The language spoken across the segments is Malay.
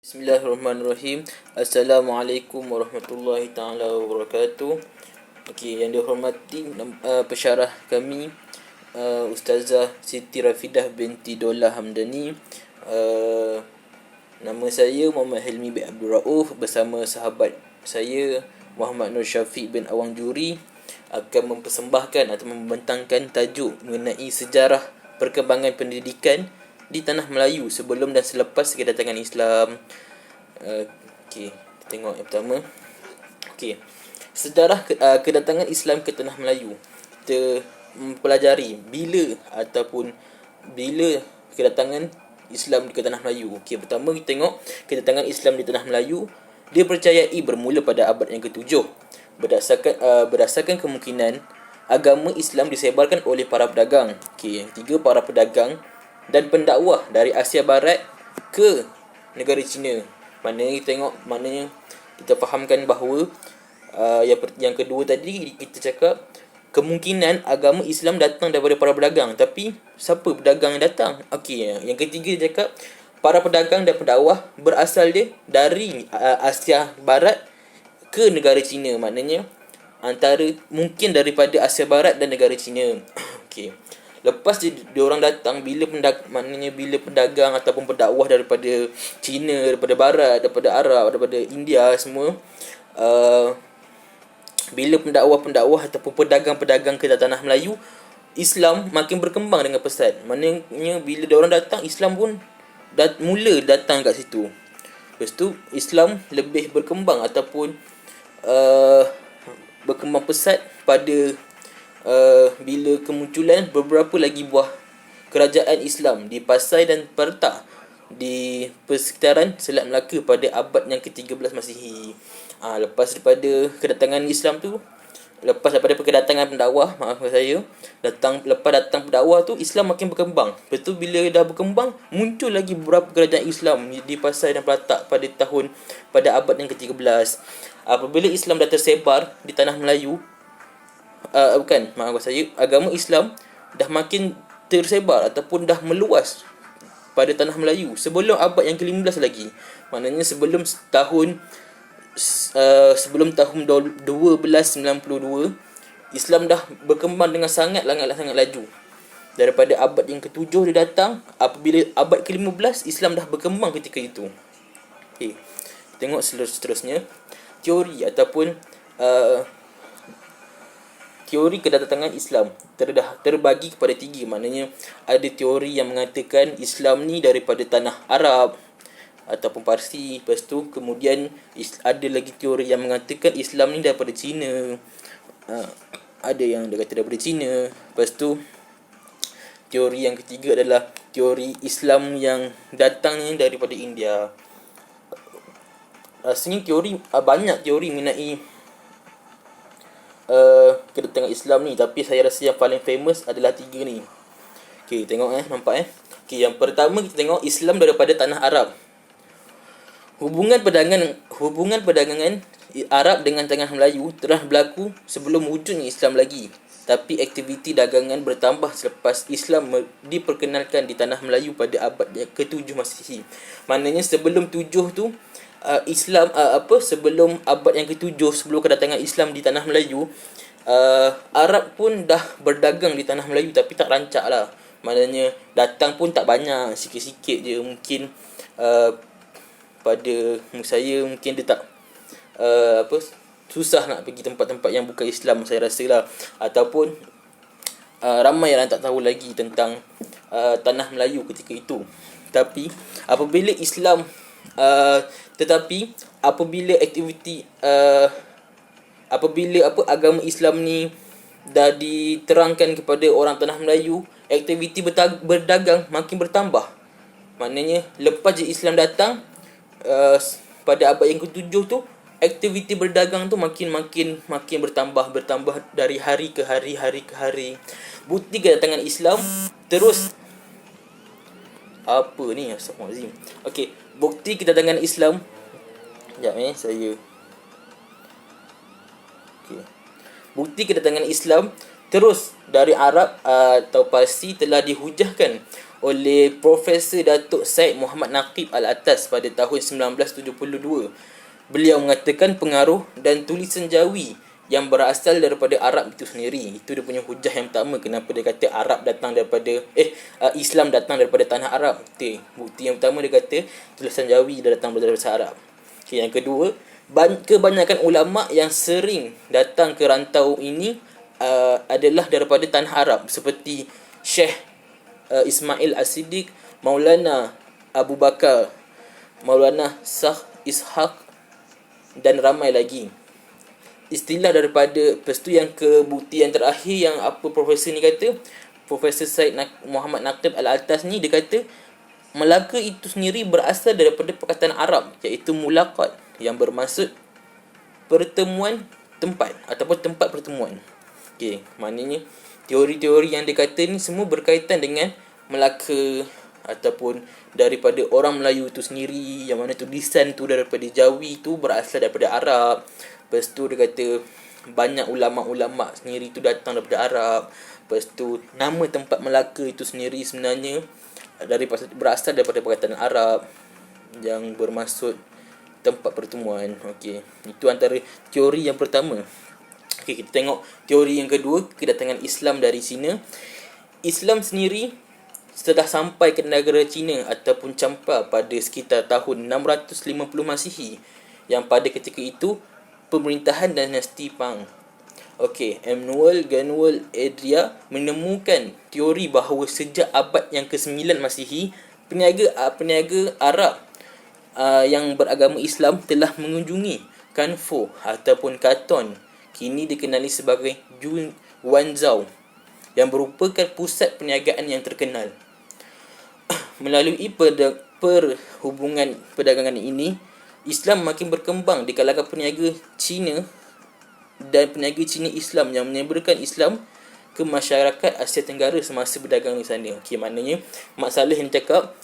Bismillahirrahmanirrahim. Assalamualaikum warahmatullahi taala wabarakatuh. Okey, yang dihormati pensyarah kami Ustazah Siti Rafidah binti Dola Hamdani. Nama saya Muhammad Hilmi bin Abdul Rauf bersama sahabat saya Muhammad Nur Syafiq bin Awang Juri akan mempersembahkan atau membentangkan tajuk mengenai sejarah perkembangan pendidikan di tanah Melayu sebelum dan selepas kedatangan Islam. Okey, kita tengok yang pertama. Okey, sejarah kedatangan Islam ke tanah Melayu. Kita mempelajari bila kedatangan Islam ke tanah Melayu. Okey, pertama kita tengok kedatangan Islam di tanah Melayu. Dia percayai bermula pada abad yang ke-7. Berdasarkan kemungkinan agama Islam disebarkan oleh para pedagang. Okey, yang ketiga, para pedagang dan pendakwah dari Asia Barat ke negara China. Maknanya kita fahamkan bahawa yang kedua tadi kita cakap kemungkinan agama Islam datang daripada para pedagang. Tapi siapa pedagang yang datang? Okey, yang ketiga dia cakap para pedagang dan pendakwah berasal dia dari Asia Barat ke negara China. Maknanya mungkin daripada Asia Barat dan negara China. Okey. Lepas dia orang datang bila pedagang ataupun pendakwah daripada China, daripada Barat, daripada Arab, daripada India semua, bila pendakwah ataupun pedagang-pedagang ke tanah Melayu, Islam makin berkembang dengan pesat. Maknanya bila dia orang datang, Islam pun mula datang kat situ. Lepas tu Islam lebih berkembang ataupun berkembang pesat pada bila kemunculan beberapa lagi buah kerajaan Islam di Pasai dan Perta di persekitaran Selat Melaka pada abad yang ke-13 Masihi. Lepas daripada kedatangan Islam tu, lepas daripada kedatangan pendakwah, lepas datang pendakwah tu, Islam makin berkembang. Lepas tu bila dah berkembang, muncul lagi beberapa kerajaan Islam di Pasai dan Pelatak pada abad yang ke-13. Apabila Islam dah tersebar di tanah Melayu, agama Islam dah makin tersebar ataupun dah meluas pada tanah Melayu sebelum abad yang ke-15 lagi. Maknanya sebelum tahun 1292 Islam dah berkembang dengan sangat laju. Daripada abad yang ke-7 dia datang, apabila abad ke-15 Islam dah berkembang ketika itu. Okey. Tengok seterusnya teori ataupun teori kedatangan Islam terbagi kepada 3. Maknanya ada teori yang mengatakan Islam ni daripada tanah Arab ataupun Parsi. Lepas tu kemudian ada lagi teori yang mengatakan Islam ni daripada China. Ada yang dia kata daripada China. Lepas tu teori yang ketiga adalah teori Islam yang datangnya daripada India. Rasanya banyak teori mengenai kedatangan Islam ni, tapi saya rasa yang paling famous adalah 3 ni. Okey, tengok nampak. Okey, yang pertama kita tengok Islam daripada tanah Arab. Hubungan perdagangan Arab dengan tanah Melayu telah berlaku sebelum wujudnya Islam lagi. Tapi aktiviti dagangan bertambah selepas Islam diperkenalkan di tanah Melayu pada abad ke-7 Masihi. Maknanya sebelum 7 tu sebelum abad yang ke-7, sebelum kedatangan Islam di tanah Melayu, Arab pun dah berdagang di tanah Melayu tapi tak rancak lah. Maknanya datang pun tak banyak, sikit-sikit je. Mungkin pada saya mungkin dia tak susah nak pergi tempat-tempat yang bukan Islam, saya rasa lah. Ataupun ramai yang tak tahu lagi tentang tanah Melayu ketika itu. Tapi apabila agama Islam ni dah diterangkan kepada orang tanah Melayu, aktiviti berdagang makin bertambah. Maknanya lepas je Islam datang, pada abad yang ke-7 tu, aktiviti berdagang tu makin bertambah dari hari ke hari. Bukti kedatangan Islam terus Astagfirullahalazim. Okey, bukti kedatangan Islam. Bukti kedatangan Islam terus dari Arab atau Parsi telah dihujahkan oleh Profesor Datuk Syed Muhammad Naqib Al-Atas pada tahun 1972. Beliau mengatakan pengaruh dan tulisan Jawi yang berasal daripada Arab itu sendiri. Itu dia punya hujah yang pertama kenapa dia kata Arab datang daripada Islam datang daripada tanah Arab. Bukti yang pertama dia kata tulisan Jawi dah datang daripada bahasa Arab. Okay, yang kedua, kebanyakan ulama yang sering datang ke rantau ini adalah daripada tanah Arab seperti Syekh Ismail As-Siddiq, Maulana Abu Bakar, Maulana Shah Ishaq dan ramai lagi. Istilah daripada lepas tu yang kebuktian terakhir yang apa profesor ni kata, Profesor Syed Muhammad Naqib Al-Atas ni dia kata Melaka itu sendiri berasal daripada perkataan Arab iaitu mulaqat yang bermaksud pertemuan tempat ataupun tempat pertemuan. Okey, maknanya teori-teori yang dia kata ni semua berkaitan dengan Melaka ataupun daripada orang Melayu tu sendiri, yang mana tulisan tu daripada Jawi tu berasal daripada Arab. Lepas tu dia kata banyak ulama-ulama sendiri tu datang daripada Arab. Lepas tu nama tempat Melaka itu sendiri sebenarnya berasal daripada perkataan Arab yang bermaksud tempat pertemuan. Okey, itu antara teori yang pertama. Okey, kita tengok teori yang kedua, kedatangan Islam dari Cina. Islam sendiri setelah sampai ke negara Cina ataupun Champa pada sekitar tahun 650 Masihi, yang pada ketika itu pemerintahan dinasti Pang. Okey, Emmanuel Ganuel Adria menemukan teori bahawa sejak abad yang ke-9 Masihi, peniaga Arab yang beragama Islam telah mengunjungi Kanfo ataupun Katon, kini dikenali sebagai Guangzhou, yang merupakan pusat perniagaan yang terkenal. Melalui perhubungan perdagangan ini, Islam makin berkembang di kalangan peniaga Cina dan peniaga Cina Islam yang menyebarkan Islam ke masyarakat Asia Tenggara semasa berdagang di sana. Okey, maknanya Mak Saleh yang cakap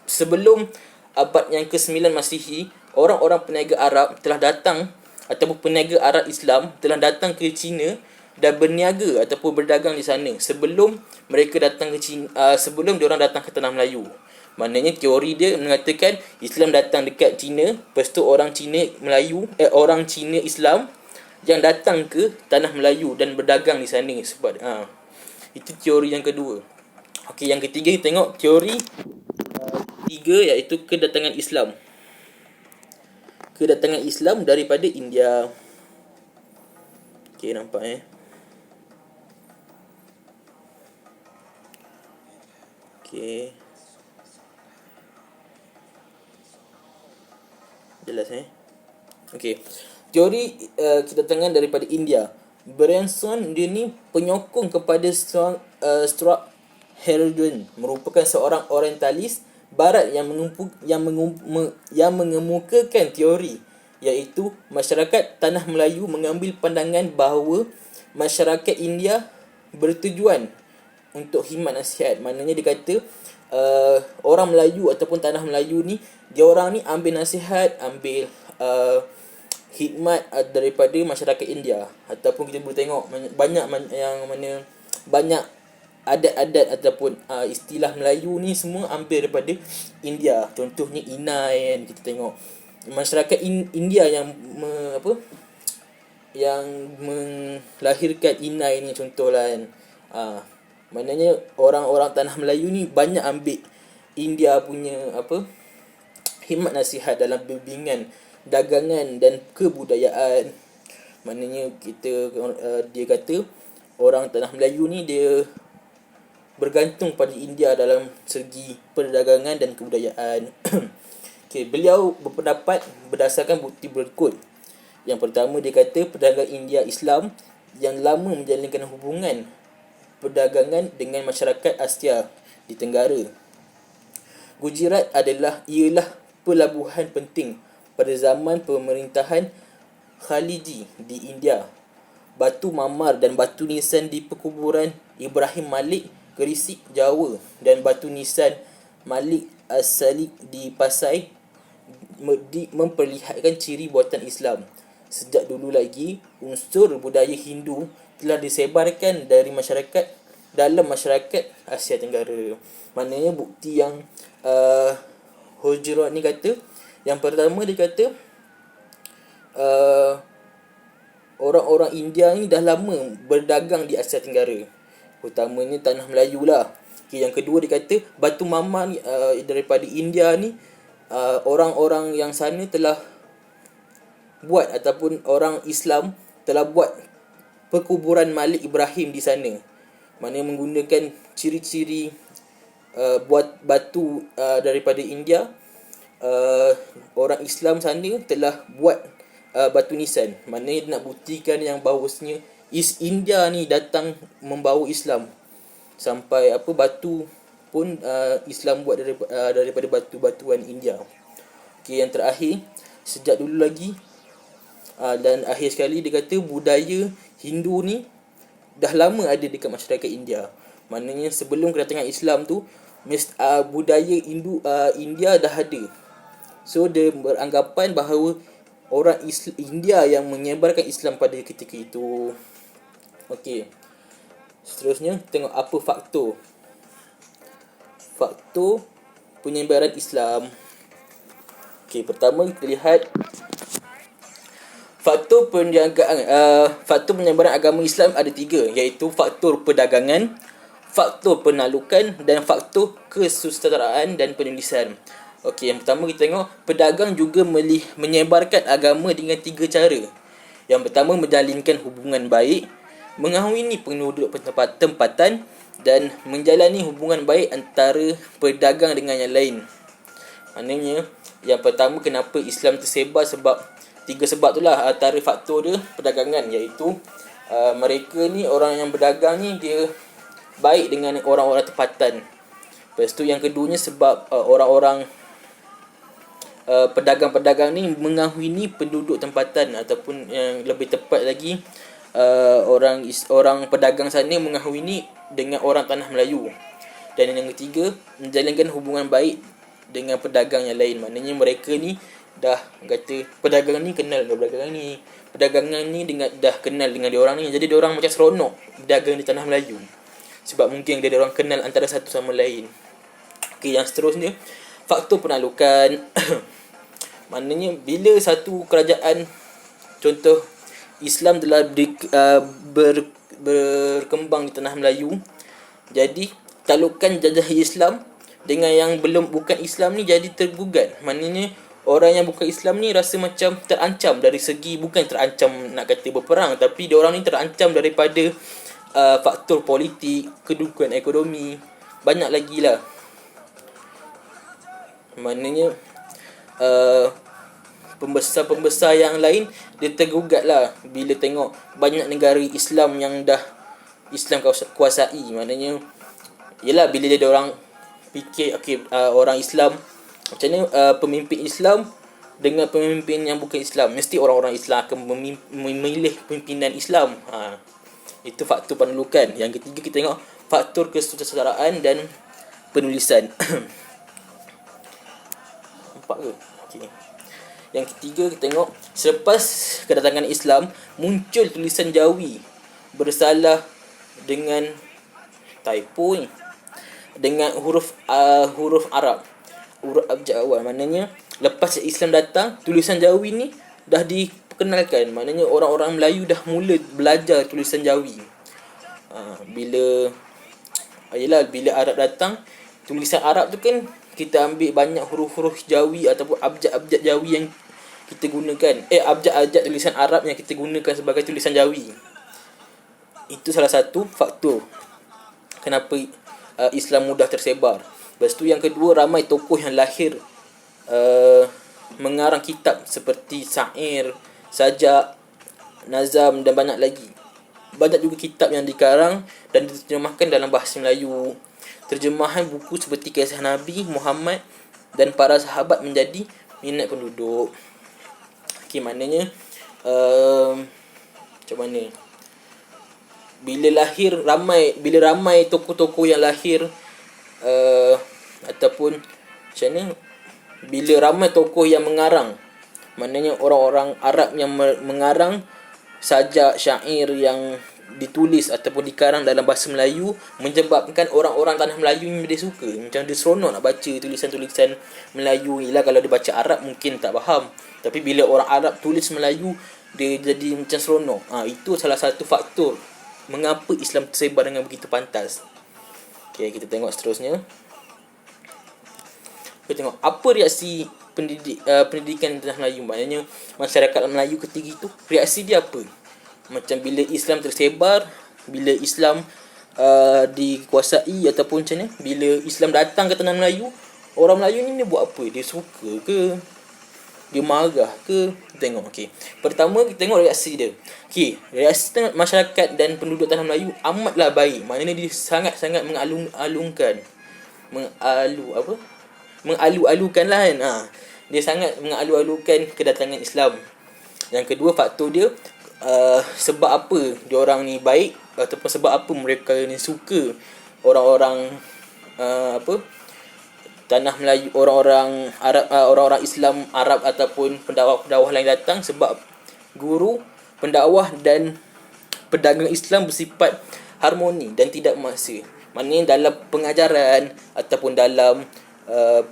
sebelum abad yang ke-9 Masihi, orang-orang peniaga Arab telah datang ataupun peniaga Arab Islam telah datang ke Cina dan berniaga ataupun berdagang di sana sebelum mereka datang ke Cina, sebelum diorang datang ke tanah Melayu. Maknanya teori dia mengatakan Islam datang dekat Cina, lepas tu orang Cina orang Cina Islam yang datang ke tanah Melayu dan berdagang di sana sebab itu teori yang kedua. Okey, yang ketiga kita tengok teori tiga, iaitu kedatangan Islam. Kedatangan Islam daripada India. Okey, nampak Okey. Jelas Okey. Teori kedatangan daripada India. Branson dia ni penyokong kepada Stuart Haldane, merupakan seorang orientalis barat yang mengemukakan teori iaitu masyarakat tanah Melayu mengambil pandangan bahawa masyarakat India bertujuan untuk khidmat nasihat. Maknanya dia kata orang Melayu ataupun tanah Melayu ni, dia orang ni ambil nasihat, ambil khidmat daripada masyarakat India. Ataupun kita boleh tengok banyak yang mana banyak adat-adat ataupun istilah Melayu ni semua ambil daripada India. Contohnya inai kan, kita tengok masyarakat India yang yang melahirkan inai ni contohlah kan. Maknanya orang-orang tanah Melayu ni banyak ambil India punya khidmat nasihat dalam bimbingan dagangan dan kebudayaan. Maknanya dia kata orang tanah Melayu ni dia bergantung pada India dalam segi perdagangan dan kebudayaan. Okay, beliau berpendapat berdasarkan bukti berikut. Yang pertama, dia kata pedagang India Islam yang lama menjalinkan hubungan perdagangan dengan masyarakat Asia di Tenggara. Gujarat ialah pelabuhan penting pada zaman pemerintahan Khaliji di India. Batu mamar dan batu nisan di perkuburan Ibrahim Malik, Gresik, Jawa, dan batu nisan Malik As-Salik di Pasai memperlihatkan ciri buatan Islam. Sejak dulu lagi, unsur budaya Hindu telah disebarkan dari masyarakat dalam masyarakat Asia Tenggara. Maknanya bukti yang Hujurat ni kata, yang pertama dia kata orang-orang India ni dah lama berdagang di Asia Tenggara, utamanya tanah Melayu lah. Okay, yang kedua dia kata batu mama ni daripada India ni, orang-orang yang sana telah buat, ataupun orang Islam telah buat perkuburan Malik Ibrahim di sana. Maknanya menggunakan ciri-ciri buat batu daripada India. Orang Islam sana telah buat batu nisan. Maknanya nak buktikan yang bahawasanya East India ni datang membawa Islam. Sampai batu pun Islam buat daripada batu-batuan India. Okay, yang terakhir, sejak dulu lagi dan akhir sekali dia kata budaya Hindu ni dah lama ada dekat masyarakat India. Maknanya sebelum kedatangan Islam tu, budaya India dah ada. So dia beranggapan bahawa orang India yang menyebarkan Islam pada ketika itu. Okey. Seterusnya tengok apa faktor penyebaran Islam. Okey, pertama kita lihat faktor penyebaran agama Islam ada 3, iaitu faktor perdagangan, faktor penalukan dan faktor kesusadaraan dan penulisan. Okey, yang pertama kita tengok pedagang juga menyebarkan agama dengan 3 cara. Yang pertama, menjalinkan hubungan baik, mengahwini penduduk tempatan dan menjalani hubungan baik antara pedagang dengan yang lain. Maknanya yang pertama, kenapa Islam tersebar, sebab 3 sebab tu lah. Antara faktor dia perdagangan, iaitu mereka ni, orang yang berdagang ni, dia baik dengan orang-orang tempatan. Lepas tu yang keduanya, sebab orang-orang pedagang-pedagang ni mengahwini penduduk tempatan, ataupun yang lebih tepat lagi, orang pedagang sana mengahwini dengan orang tanah Melayu. Dan yang ketiga, menjalinkan hubungan baik dengan pedagang yang lain. Maknanya mereka ni dah kata pedagang ni kenal dengan pedagang ni dah kenal dengan dia orang ni. Jadi dia orang macam seronok berdagang di tanah Melayu, sebab mungkin dia orang kenal antara satu sama lain. Okey, yang seterusnya, faktor penalukan. Maknanya bila satu kerajaan, contoh Islam telah berkembang di tanah Melayu, jadi talukan jajah Islam dengan yang bukan Islam ni jadi tergugat. Maknanya orang yang bukan Islam ni rasa macam terancam dari segi, bukan terancam nak kata berperang, tapi dia orang ni terancam daripada faktor politik, kedudukan ekonomi, banyak lagi lah. Maknanya pembesar-pembesar yang lain dia tergugat lah bila tengok banyak negara Islam yang dah Islam kuasai. Maknanya yelah, bila dia orang fikir orang Islam, macam mana pemimpin Islam dengan pemimpin yang bukan Islam, mesti orang-orang Islam akan memilih pimpinan Islam. Itu faktor penalukan. Yang ketiga kita tengok faktor kesusadaraan dan penulisan. Nampak ke? Okay. Yang ketiga kita tengok, selepas kedatangan Islam, muncul tulisan Jawi bersalah dengan typo ni, dengan huruf Arab, huruf abjad awal. Maknanya lepas Islam datang, tulisan Jawi ni dah diperkenalkan. Maknanya orang-orang Melayu dah mula belajar tulisan Jawi. Bila Arab datang, tulisan Arab tu kan kita ambil banyak huruf-huruf Jawi ataupun abjad-abjad Jawi yang kita gunakan. Abjad-abjad tulisan Arab yang kita gunakan sebagai tulisan Jawi. Itu salah satu faktor kenapa Islam mudah tersebar. Lepas tu yang kedua, ramai tokoh yang lahir mengarang kitab seperti syair, sajak, nazam dan banyak lagi. Banyak juga kitab yang dikarang dan diterjemahkan dalam bahasa Melayu. Terjemahan buku seperti Kisah Nabi Muhammad dan para sahabat menjadi minat penduduk. Okey, maknanya macam mana? Bila ramai tokoh-tokoh yang lahir, ataupun macam mana, bila ramai tokoh yang mengarang, maknanya orang-orang Arab yang mengarang sajak, syair yang ditulis ataupun dikarang dalam bahasa Melayu menyebabkan orang-orang tanah Melayu ni dia suka. Macam dia seronok nak baca tulisan-tulisan Melayu ni lah. Kalau dia baca Arab mungkin tak faham, tapi bila orang Arab tulis Melayu, dia jadi macam seronok. Itu salah satu faktor mengapa Islam tersebar dengan begitu pantas. Okay, kita tengok seterusnya. Kita tengok apa reaksi pendidikan tanah Melayu. Maknanya masyarakat Melayu ketika itu, reaksi dia apa? Macam bila Islam tersebar, bila Islam dikuasai ataupun macam ni, bila Islam datang ke tanah Melayu, orang Melayu ni dia buat apa? Dia suka ke? Dia marah ke? Kita tengok. Okey. Pertama kita tengok reaksi dia. Okey, reaksi masyarakat dan penduduk tanah Melayu amatlah baik. Maknanya dia sangat-sangat mengalung-alungkan. Mengalu-alukan lah kan. Dia sangat mengalu-alukan kedatangan Islam. Yang kedua, faktor dia sebab apa dia orang ni baik, ataupun sebab apa mereka ni suka orang-orang tanah Melayu, orang-orang Arab, orang-orang Islam Arab ataupun pendakwah-pendakwah lain datang. Sebab guru, pendakwah dan pedagang Islam bersifat harmoni dan tidak memaksa. Maknanya dalam pengajaran ataupun dalam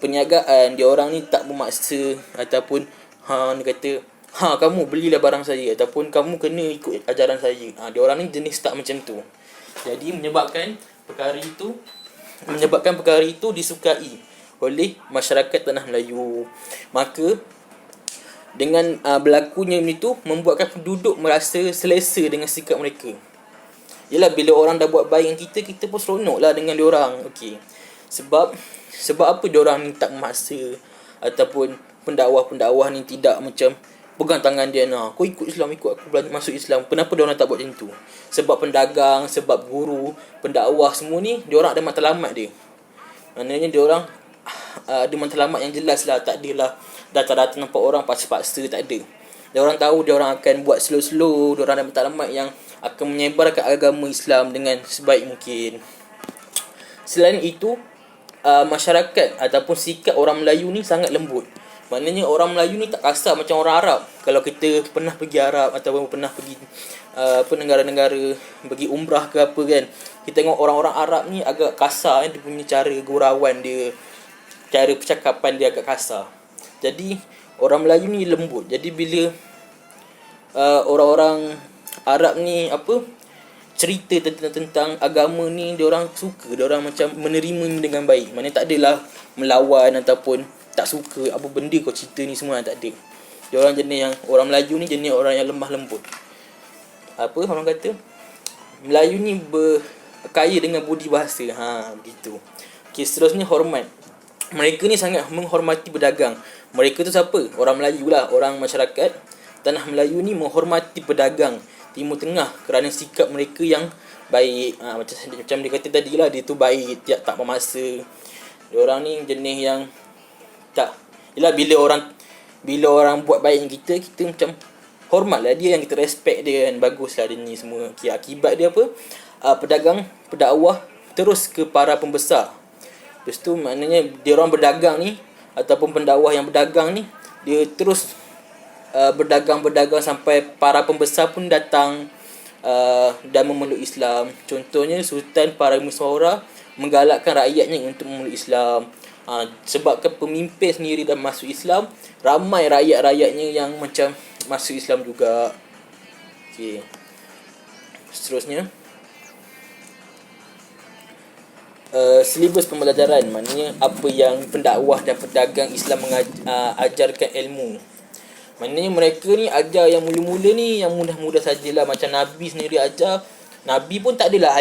perniagaan, dia orang ni tak memaksa ataupun dia kata kamu belilah barang saya ataupun kamu kena ikut ajaran saya. Dia orang ni jenis tak macam tu. Jadi menyebabkan perkara itu disukai oleh masyarakat tanah Melayu. Maka dengan berlakunya itu membuatkan penduduk merasa selesa dengan sikap mereka. Yalah, bila orang dah buat baik dengan kita pun seronoklah dengan dia orang. Okey. Sebab apa dia orang ni tak memaksa ataupun pendakwah-pendakwah ni tidak macam pegang tangan dia, kau ikut Islam, ikut aku masuk Islam. Kenapa dia orang tak buat macam tu? Sebab pendagang, sebab guru, pendakwah semua ni dia orang ada matlamat dia. Maknanya dia orang ada matlamat yang jelas lah. Tak adalah datang-datang nampak orang paksa-paksa, tak ada. Dia orang tahu dia orang akan buat slow-slow. Dia orang ada matlamat yang akan menyebarkan agama Islam dengan sebaik mungkin. Selain itu, masyarakat ataupun sikap orang Melayu ni sangat lembut. Maknanya orang Melayu ni tak kasar macam orang Arab. Kalau kita pernah pergi Arab ataupun pernah pergi negara-negara, pergi umrah ke apa kan, kita tengok orang-orang Arab ni agak kasar dia punya cara gurauan dia, cara percakapan dia agak kasar. Jadi orang Melayu ni lembut. Jadi bila orang-orang Arab ni cerita tentang agama ni, dia orang suka, dia orang macam menerima dengan baik. Maknanya tak adalah melawan ataupun tak suka apa benda kau cerita ni semua, tak ada. Dia orang jenis yang orang Melayu ni jenis orang yang lemah lembut. Orang kata Melayu ni kaya dengan budi bahasa. Begitu. Okey, seterusnya hormat. Mereka ni sangat menghormati pedagang. Mereka tu siapa? Orang Melayu lah, orang masyarakat tanah Melayu ni menghormati pedagang Timur Tengah kerana sikap mereka yang baik. Macam dia kata tadi lah, dia tu baik, tak memaksa. Dia orang ni jenis yang tak. Yalah, bila orang buat baik dengan kita macam hormatlah dia, yang kita respect dia kan. Baguslah dia ni semua. Okay, akibat dia apa? Pedagang, pendakwah terus ke para pembesar. Lepas tu maknanya dia orang berdagang ni ataupun pendakwah yang berdagang ni, dia terus berdagang sampai para pembesar pun datang dan memeluk Islam. Contohnya Sultan Parameswara menggalakkan rakyatnya untuk memeluk Islam. Sebabkan pemimpin sendiri dah masuk Islam, ramai rakyat-rakyatnya yang macam masuk Islam juga. Okey. Seterusnya silibus pembelajaran, maknanya apa yang pendakwah dan pedagang Islam ajarkan ilmu. Maknanya mereka ni ajar yang mula-mula ni yang mudah-mudah sajalah. Macam Nabi sendiri ajar. Nabi pun tak adalah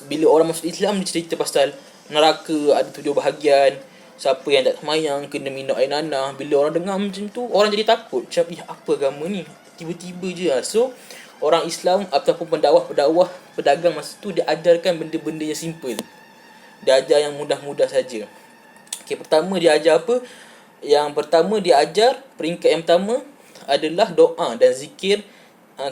bila orang masuk Islam dia cerita pasal neraka ada 7 bahagian. Siapa yang tak semayang kena minum air nanah. Bila orang dengar macam tu, orang jadi takut. Macam apa agama ni? Tiba-tiba je lah. So orang Islam ataupun pendakwah-pendakwah pedagang masa tu dia ajarkan benda-benda yang simple. Dia ajar yang mudah-mudah saja. Okay, pertama dia ajar apa? Yang pertama dia ajar, peringkat yang pertama adalah doa dan zikir,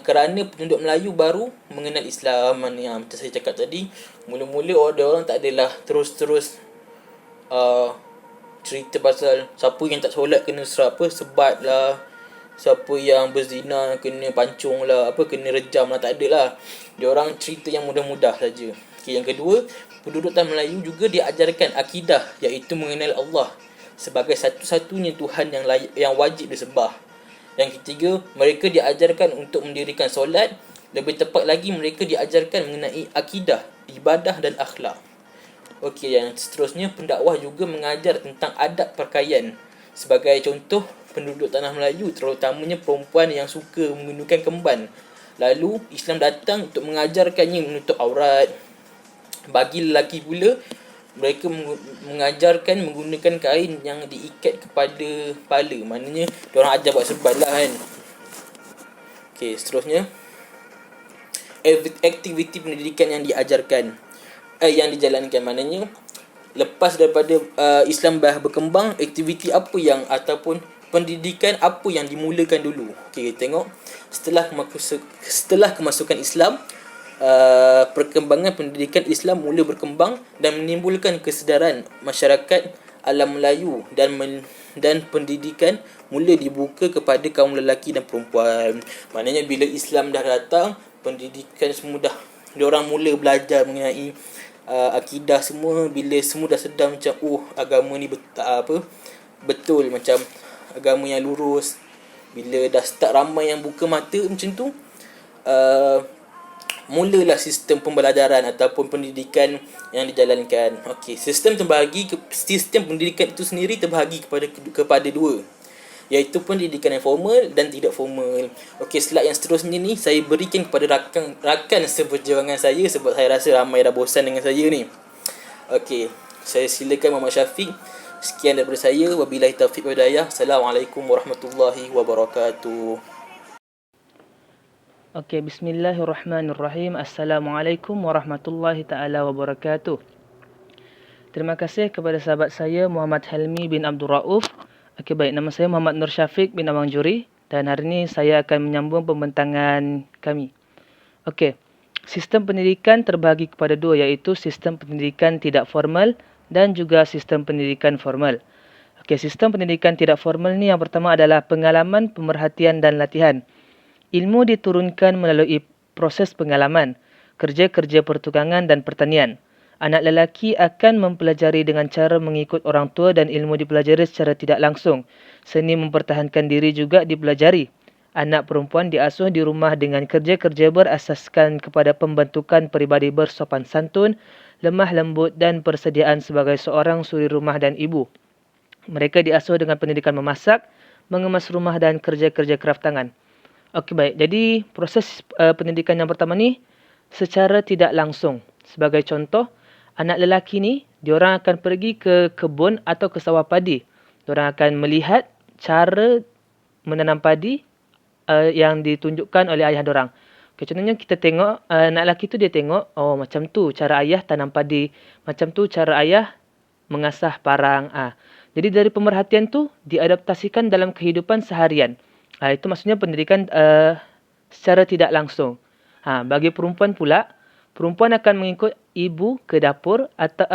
kerana penduduk Melayu baru mengenal Islam. Macam saya cakap tadi, mula-mula orang tak adalah terus-terus cerita pasal siapa yang tak solat kena sebat lah, siapa yang berzina kena pancung lah, kena rejam lah, tak ada lah. Diorang cerita yang mudah-mudah saja. Okay, yang kedua, penduduk tanah Melayu juga diajarkan akidah, iaitu mengenal Allah sebagai satu-satunya Tuhan yang wajib disembah. Yang ketiga, mereka diajarkan untuk mendirikan solat. Lebih tepat lagi, mereka diajarkan mengenai akidah, ibadah dan akhlak. Okey, yang seterusnya, pendakwah juga mengajar tentang adab pakaian. Sebagai contoh, penduduk tanah Melayu, terutamanya perempuan yang suka menggunakan kemban. Lalu, Islam datang untuk mengajarkannya menutup aurat. Bagi lelaki pula, mereka mengajarkan menggunakan kain yang diikat kepada kepala. Maknanya, diorang ajar buat serban lah kan. Okey, seterusnya, aktiviti pendidikan yang diajarkan, yang dijalankan. Maknanya, lepas daripada Islam dah berkembang, aktiviti apa yang ataupun pendidikan apa yang dimulakan dulu. Okey, tengok setelah kemasukan Islam, perkembangan pendidikan Islam mula berkembang dan menimbulkan kesedaran masyarakat alam Melayu, dan pendidikan mula dibuka kepada kaum lelaki dan perempuan. Maknanya bila Islam dah datang, pendidikan semua dah, diorang mula belajar mengenai akidah semua. Bila semua dah sedar macam agama ni betul, macam agama yang lurus. Bila dah start ramai yang buka mata macam tu, mulalah sistem pembelajaran ataupun pendidikan yang dijalankan. Okey, sistem pendidikan itu sendiri terbahagi kepada dua, iaitu pendidikan yang formal dan tidak formal. Okey, slide yang seterusnya ni saya berikan kepada rakan seperjuangan saya, sebab saya rasa ramai dah bosan dengan saya ni. Okey, saya silakan Muhammad Syafiq. Sekian daripada saya. Wabillahi taufiq wal hidayah. Assalamualaikum warahmatullahi wabarakatuh. Okey, bismillahirrahmanirrahim. Assalamualaikum warahmatullahi taala wabarakatuh. Terima kasih kepada sahabat saya Muhammad Helmi bin Abdul Rauf. Okey, baik, nama saya Muhammad Nur Syafiq bin Abang Juri, dan hari ini saya akan menyambung pembentangan kami. Okey, sistem pendidikan terbahagi kepada dua, iaitu sistem pendidikan tidak formal dan juga sistem pendidikan formal. Okey, sistem pendidikan tidak formal ni yang pertama adalah pengalaman, pemerhatian dan latihan. Ilmu diturunkan melalui proses pengalaman, kerja-kerja pertukangan dan pertanian. Anak lelaki akan mempelajari dengan cara mengikut orang tua dan ilmu dipelajari secara tidak langsung. Seni mempertahankan diri juga dipelajari. Anak perempuan diasuh di rumah dengan kerja-kerja berasaskan kepada pembentukan peribadi bersopan santun, lemah lembut dan persediaan sebagai seorang suri rumah dan ibu. Mereka diasuh dengan pendidikan memasak, mengemas rumah dan kerja-kerja kraft tangan. Okey, baik. Jadi proses pendidikan yang pertama ni secara tidak langsung. Sebagai contoh, anak lelaki ni diorang akan pergi ke kebun atau ke sawah padi. Diorang akan melihat cara menanam padi yang ditunjukkan oleh ayah diorang. Okay, contohnya kita tengok anak lelaki tu dia tengok, macam tu cara ayah tanam padi, macam tu cara ayah mengasah parang. Jadi dari pemerhatian tu diadaptasikan dalam kehidupan seharian. Itu maksudnya pendidikan secara tidak langsung. Bagi perempuan pula, perempuan akan mengikut ibu ke dapur atau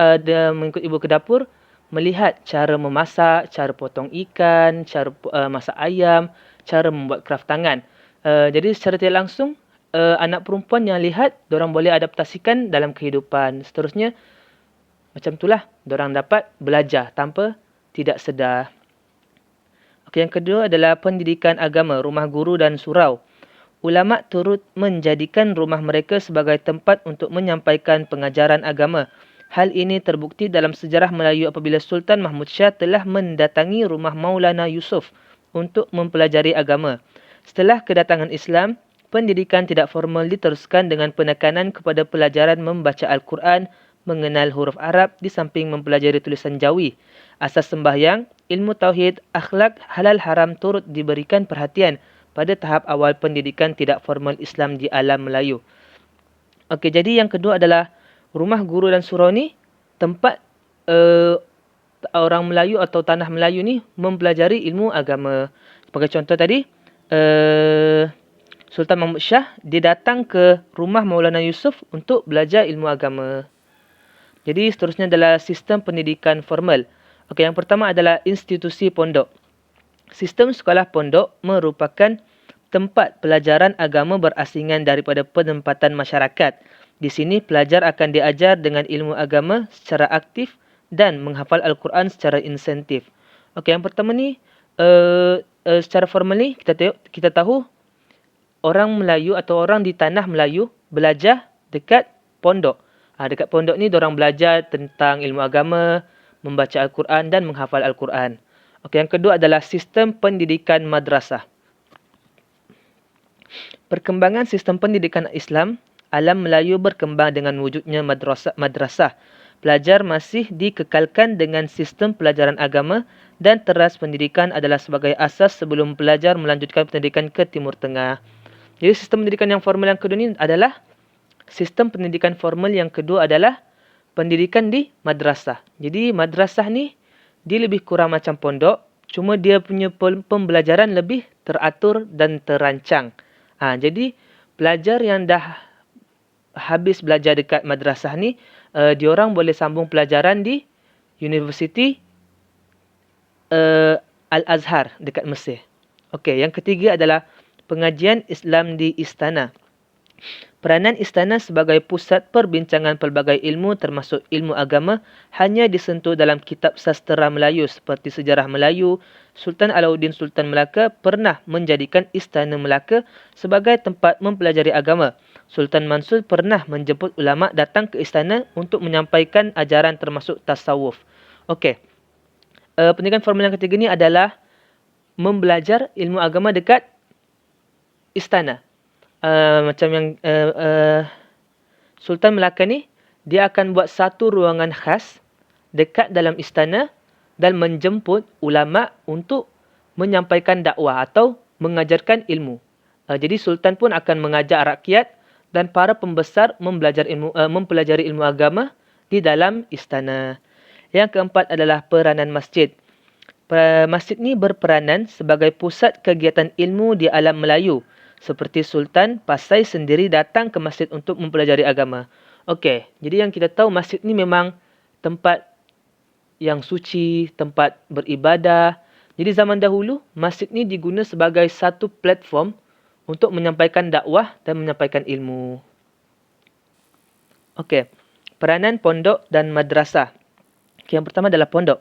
mengikut ibu ke dapur, melihat cara memasak, cara potong ikan, cara masak ayam, cara membuat kraft tangan. Jadi secara tidak langsung, anak perempuan yang lihat, diorang boleh adaptasikan dalam kehidupan. Seterusnya, macam itulah, diorang dapat belajar tanpa tidak sedar. Okey, yang kedua adalah pendidikan agama, rumah guru dan surau. Ulama turut menjadikan rumah mereka sebagai tempat untuk menyampaikan pengajaran agama. Hal ini terbukti dalam sejarah Melayu apabila Sultan Mahmud Shah telah mendatangi rumah Maulana Yusuf untuk mempelajari agama. Setelah kedatangan Islam, pendidikan tidak formal diteruskan dengan penekanan kepada pelajaran membaca Al-Quran, mengenal huruf Arab di samping mempelajari tulisan Jawi. Asas sembahyang, ilmu tauhid, akhlak, halal haram turut diberikan perhatian pada tahap awal pendidikan tidak formal Islam di alam Melayu. Okey, jadi yang kedua adalah rumah guru dan surau ni tempat orang Melayu atau tanah Melayu ni mempelajari ilmu agama. Sebagai contoh tadi, Sultan Mahmud Shah dia datang ke rumah Maulana Yusuf untuk belajar ilmu agama. Jadi seterusnya adalah sistem pendidikan formal. Okey, yang pertama adalah institusi pondok. Sistem sekolah pondok merupakan tempat pelajaran agama berasingan daripada penempatan masyarakat. Di sini pelajar akan diajar dengan ilmu agama secara aktif dan menghafal Al-Quran secara insentif. Okey, yang pertama ni secara formal ni kita tahu orang Melayu atau orang di tanah Melayu belajar dekat pondok. Dekat pondok ni diorang belajar tentang ilmu agama, membaca Al-Quran dan menghafal Al-Quran. Okey, yang kedua adalah sistem pendidikan madrasah. Perkembangan sistem pendidikan Islam, alam Melayu berkembang dengan wujudnya madrasah. Pelajar masih dikekalkan dengan sistem pelajaran agama dan teras pendidikan adalah sebagai asas sebelum pelajar melanjutkan pendidikan ke Timur Tengah. Jadi sistem pendidikan yang formal yang kedua ni adalah sistem pendidikan formal yang kedua adalah pendidikan di madrasah. Jadi madrasah ni dia lebih kurang macam pondok, cuma dia punya pembelajaran lebih teratur dan terancang. Jadi pelajar yang dah habis belajar dekat madrasah ni, diorang boleh sambung pelajaran di Universiti Al-Azhar dekat Mesir. Okey, yang ketiga adalah pengajian Islam di istana. Peranan istana sebagai pusat perbincangan pelbagai ilmu termasuk ilmu agama hanya disentuh dalam kitab sastera Melayu seperti Sejarah Melayu. Sultan Alauddin Sultan Melaka pernah menjadikan istana Melaka sebagai tempat mempelajari agama. Sultan Mansur pernah menjemput ulama datang ke istana untuk menyampaikan ajaran termasuk tasawuf. Okey. Pendidikan formal yang ketiga ni adalah membelajar ilmu agama dekat istana. Macam yang Sultan Melaka ni, dia akan buat satu ruangan khas dekat dalam istana dan menjemput ulama untuk menyampaikan dakwah atau mengajarkan ilmu. Jadi Sultan pun akan mengajar rakyat dan para pembesar mempelajari ilmu agama di dalam istana. Yang keempat adalah peranan masjid. Masjid ni berperanan sebagai pusat kegiatan ilmu di alam Melayu. Seperti Sultan Pasai sendiri datang ke masjid untuk mempelajari agama. Okey, jadi yang kita tahu masjid ni memang tempat yang suci, tempat beribadah. Jadi zaman dahulu, masjid ni diguna sebagai satu platform untuk menyampaikan dakwah dan menyampaikan ilmu. Okey, peranan pondok dan madrasah. Yang pertama adalah pondok.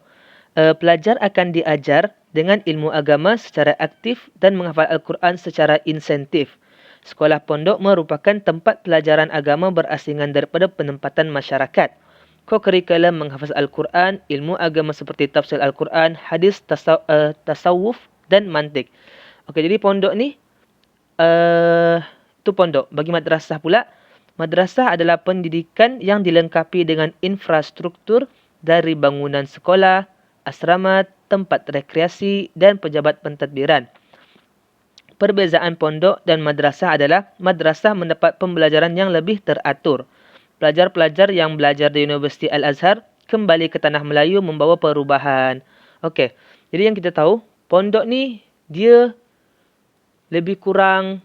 Pelajar akan diajar dengan ilmu agama secara aktif dan menghafal Al-Quran secara insentif. Sekolah pondok merupakan tempat pelajaran agama berasingan daripada penempatan masyarakat. Kurikulum menghafaz Al-Quran, ilmu agama seperti tafsir Al-Quran, hadis, tasawuf dan mantik. Okey, jadi pondok ni, itu pondok. Bagi madrasah pula, madrasah adalah pendidikan yang dilengkapi dengan infrastruktur dari bangunan sekolah, asrama, tempat rekreasi dan pejabat pentadbiran. Perbezaan pondok dan madrasah adalah madrasah mendapat pembelajaran yang lebih teratur. Pelajar-pelajar yang belajar di Universiti Al-Azhar kembali ke tanah Melayu membawa perubahan. Okey, jadi yang kita tahu, pondok ni dia lebih kurang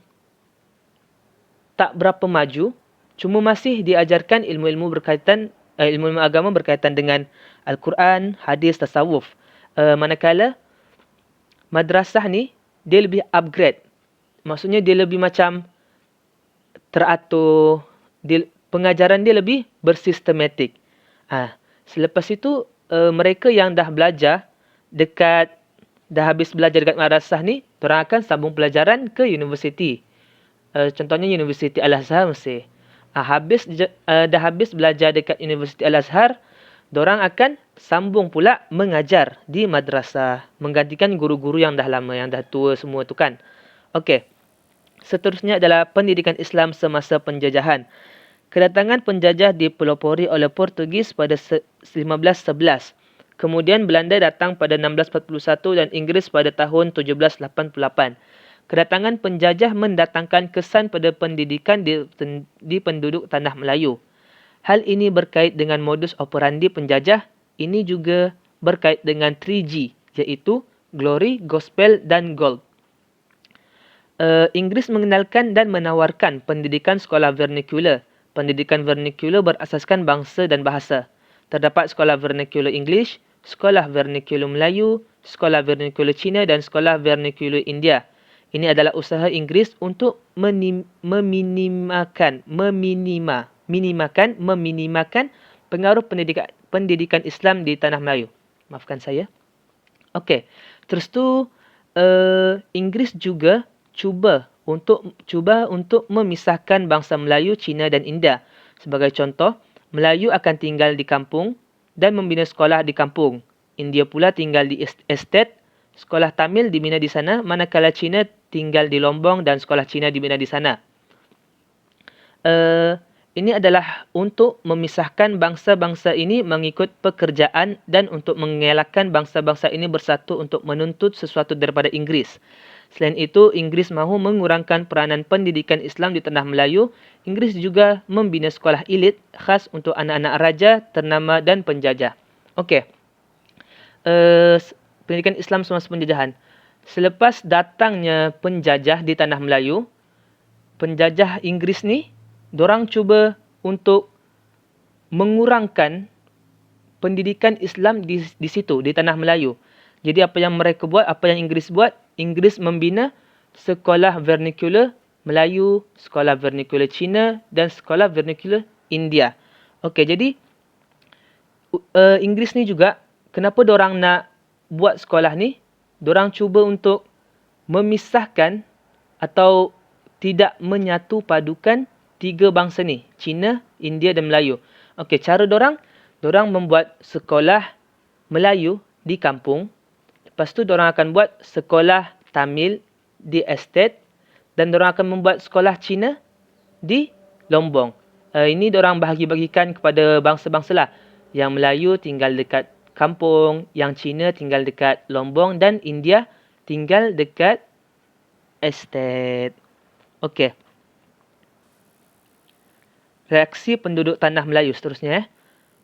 tak berapa maju, cuma masih diajarkan ilmu-ilmu berkaitan ilmu agama berkaitan dengan Al-Quran, hadis, tasawuf. Manakala madrasah ni dia lebih upgrade. Maksudnya dia lebih macam teratur, pengajaran dia lebih bersistematik. Selepas itu mereka yang dah belajar dah habis belajar dekat madrasah ni, diorang akan sambung pelajaran ke universiti. Contohnya Universiti Al-Azhar Mesir. Dah habis belajar dekat Universiti Al-Azhar, diorang akan sambung pula mengajar di madrasah, menggantikan guru-guru yang dah lama, yang dah tua semua tu kan. Okey. Seterusnya adalah pendidikan Islam semasa penjajahan. Kedatangan penjajah dipelopori oleh Portugis pada 1511. Kemudian Belanda datang pada 1641 dan Inggeris pada tahun 1788. Kedatangan penjajah mendatangkan kesan pada pendidikan di penduduk tanah Melayu. Hal ini berkait dengan modus operandi penjajah. Ini juga berkait dengan 3G, iaitu Glory, Gospel dan Gold. Inggeris mengenalkan dan menawarkan pendidikan sekolah vernacular. Pendidikan vernacular berasaskan bangsa dan bahasa. Terdapat sekolah vernacular English, sekolah vernacular Melayu, sekolah vernacular Cina dan sekolah vernacular India. Ini adalah usaha Inggeris untuk meminimalkan pengaruh pendidikan Islam di tanah Melayu. Maafkan saya. Okey. Terus tu Inggeris juga cuba untuk memisahkan bangsa Melayu, Cina dan India. Sebagai contoh, Melayu akan tinggal di kampung dan membina sekolah di kampung. India pula tinggal di estate, sekolah Tamil dibina di sana, manakala Cina tinggal di Lombong dan sekolah Cina dibina di sana. Ini adalah untuk memisahkan bangsa-bangsa ini mengikut pekerjaan dan untuk mengelakkan bangsa-bangsa ini bersatu untuk menuntut sesuatu daripada Inggeris. Selain itu, Inggeris mahu mengurangkan peranan pendidikan Islam di tanah Melayu. Inggeris juga membina sekolah elit khas untuk anak-anak raja, ternama dan penjajah. Okey. Pendidikan Islam semasa penjajahan. Selepas datangnya penjajah di tanah Melayu, penjajah Inggeris ni, dorang cuba untuk mengurangkan pendidikan Islam di situ, di tanah Melayu. Jadi apa yang mereka buat, apa yang Inggeris buat, Inggeris membina sekolah vernacular Melayu, sekolah vernacular Cina dan sekolah vernacular India. Okey, jadi Inggeris ni juga, kenapa dorang nak buat sekolah ni? Dorang cuba untuk memisahkan atau tidak menyatu padukan tiga bangsa ni, Cina, India dan Melayu. Okey, cara dorang membuat sekolah Melayu di kampung. Lepas tu dorang akan buat sekolah Tamil di estate dan dorang akan membuat sekolah Cina di Lombong. Ini dorang bahagi-bagikan kepada bangsa-bangsa lah. Yang Melayu tinggal dekat kampung, yang Cina tinggal dekat Lombong dan India tinggal dekat estate. Okey. Reaksi penduduk tanah Melayu seterusnya.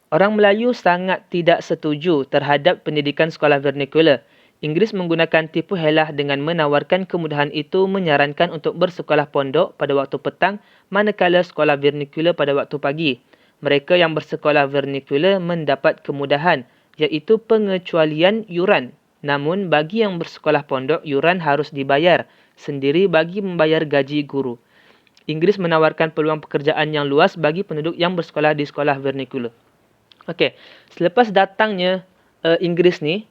Orang Melayu sangat tidak setuju terhadap pendidikan sekolah vernacular. Inggeris menggunakan tipu helah dengan menawarkan kemudahan itu, menyarankan untuk bersekolah pondok pada waktu petang manakala sekolah vernacular pada waktu pagi. Mereka yang bersekolah vernacular mendapat kemudahan iaitu pengecualian yuran. Namun bagi yang bersekolah pondok, yuran harus dibayar sendiri bagi membayar gaji guru. Inggeris menawarkan peluang pekerjaan yang luas bagi penduduk yang bersekolah di sekolah vernacular. Okey, selepas datangnya Inggeris ni,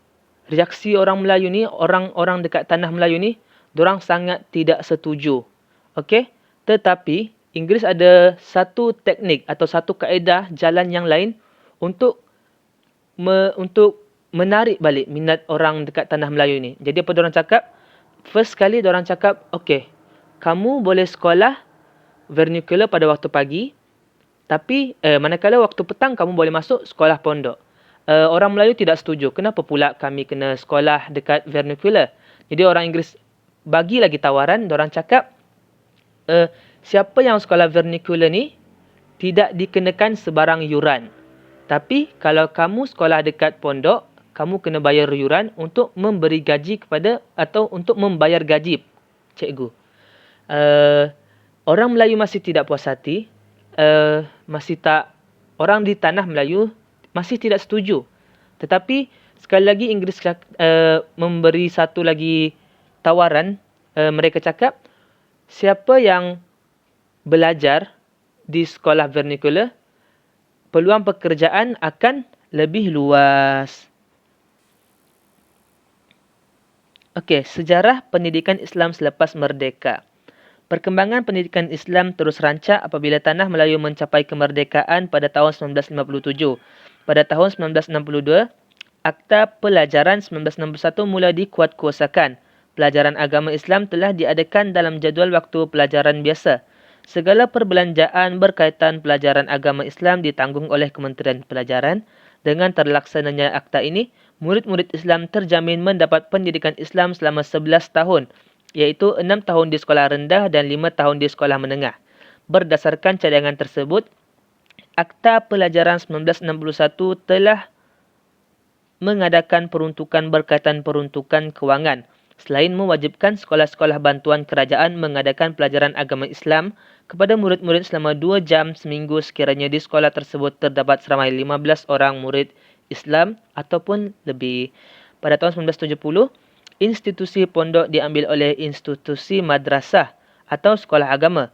reaksi orang Melayu ni, orang-orang dekat tanah Melayu ni, dorang sangat tidak setuju. Okey, tetapi Inggeris ada satu teknik atau satu kaedah jalan yang lain untuk menarik balik minat orang dekat tanah Melayu ni. Jadi apa dorang cakap? First kali dorang cakap, okey, kamu boleh sekolah vernacular pada waktu pagi, tapi manakala waktu petang kamu boleh masuk sekolah pondok. Orang Melayu tidak setuju. Kenapa pula kami kena sekolah dekat vernacular? Jadi orang Inggeris bagi lagi tawaran, dorang cakap, siapa yang sekolah vernacular ni tidak dikenakan sebarang yuran. Tapi kalau kamu sekolah dekat pondok, kamu kena bayar yuran untuk memberi gaji kepada atau untuk membayar gaji cikgu. Orang Melayu masih tidak puas hati. Orang di tanah Melayu masih tidak setuju. Tetapi sekali lagi Inggeris memberi satu lagi tawaran. Mereka cakap, siapa yang belajar di sekolah vernacular, peluang pekerjaan akan lebih luas. Okey, sejarah pendidikan Islam selepas merdeka. Perkembangan pendidikan Islam terus rancak apabila tanah Melayu mencapai kemerdekaan pada tahun 1957. Pada tahun 1962, Akta Pelajaran 1961 mula dikuatkuasakan. Pelajaran agama Islam telah diadakan dalam jadual waktu pelajaran biasa. Segala perbelanjaan berkaitan pelajaran agama Islam ditanggung oleh Kementerian Pelajaran. Dengan terlaksananya akta ini, murid-murid Islam terjamin mendapat pendidikan Islam selama 11 tahun, iaitu 6 tahun di sekolah rendah dan 5 tahun di sekolah menengah. Berdasarkan cadangan tersebut, Akta Pelajaran 1961 telah mengadakan peruntukan berkaitan peruntukan kewangan. Selain mewajibkan sekolah-sekolah bantuan kerajaan mengadakan pelajaran agama Islam kepada murid-murid selama 2 jam seminggu sekiranya di sekolah tersebut terdapat seramai 15 orang murid Islam ataupun lebih. pada tahun 1970, institusi pondok diambil oleh institusi madrasah atau sekolah agama.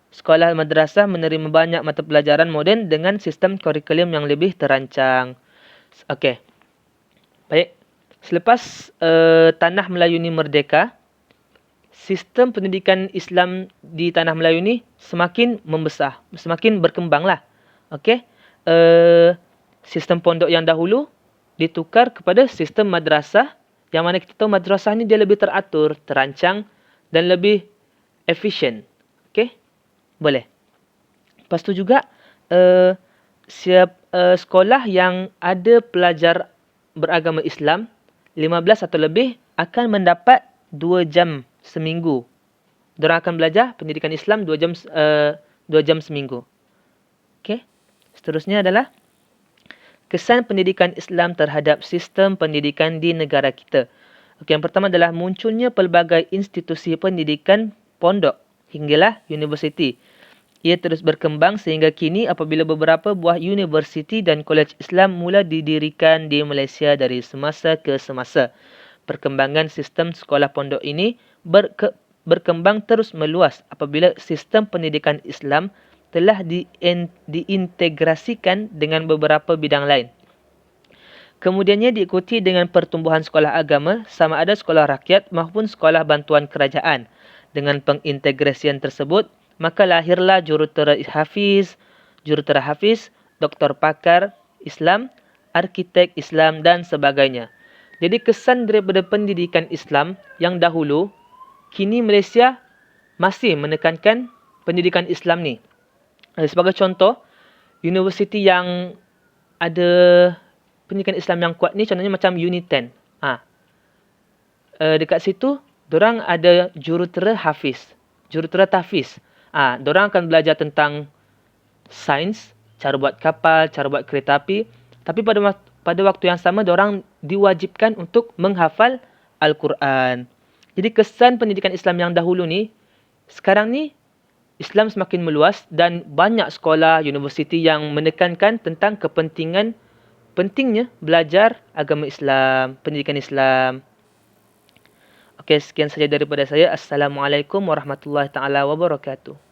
Sekolah madrasah menerima banyak mata pelajaran moden dengan sistem kurikulum yang lebih terancang. Okey. Baik. Selepas Tanah Melayu ni merdeka, sistem pendidikan Islam di Tanah Melayu ni semakin membesar, semakin berkembanglah. Okey. Sistem pondok yang dahulu ditukar kepada sistem madrasah, yang mana kita tahu madrasah ni dia lebih teratur, terancang dan lebih efisien. Okey? Boleh. Lepas tu juga sekolah yang ada pelajar beragama Islam 15 atau lebih akan mendapat 2 jam seminggu. Diorang akan belajar pendidikan Islam 2 jam seminggu. Okey. Seterusnya adalah kesan pendidikan Islam terhadap sistem pendidikan di negara kita. Okey, yang pertama adalah munculnya pelbagai institusi pendidikan pondok hinggalah universiti. Ia terus berkembang sehingga kini apabila beberapa buah universiti dan kolej Islam mula didirikan di Malaysia dari semasa ke semasa. Perkembangan sistem sekolah pondok ini berkembang terus meluas apabila sistem pendidikan Islam telah diintegrasikan dengan beberapa bidang lain. Kemudiannya diikuti dengan pertumbuhan sekolah agama, sama ada sekolah rakyat maupun sekolah bantuan kerajaan. Dengan pengintegrasian tersebut, maka lahirlah jurutera hafiz, doktor pakar Islam, arkitek Islam dan sebagainya. Jadi kesan daripada pendidikan Islam yang dahulu, kini Malaysia masih menekankan pendidikan Islam ni. Sebagai contoh, universiti yang ada pendidikan Islam yang kuat ni contohnya macam Uni10. Dekat situ, dorang ada jurutera hafiz, jurutera tahfiz. Dorang akan belajar tentang sains, cara buat kapal, cara buat kereta api. Tapi pada waktu yang sama, dorang diwajibkan untuk menghafal Al-Quran. Jadi kesan pendidikan Islam yang dahulu ni, sekarang ni, Islam semakin meluas dan banyak sekolah, universiti yang menekankan tentang pentingnya belajar agama Islam, pendidikan Islam. Okey, sekian saja daripada saya. Assalamualaikum warahmatullahi taala wabarakatuh.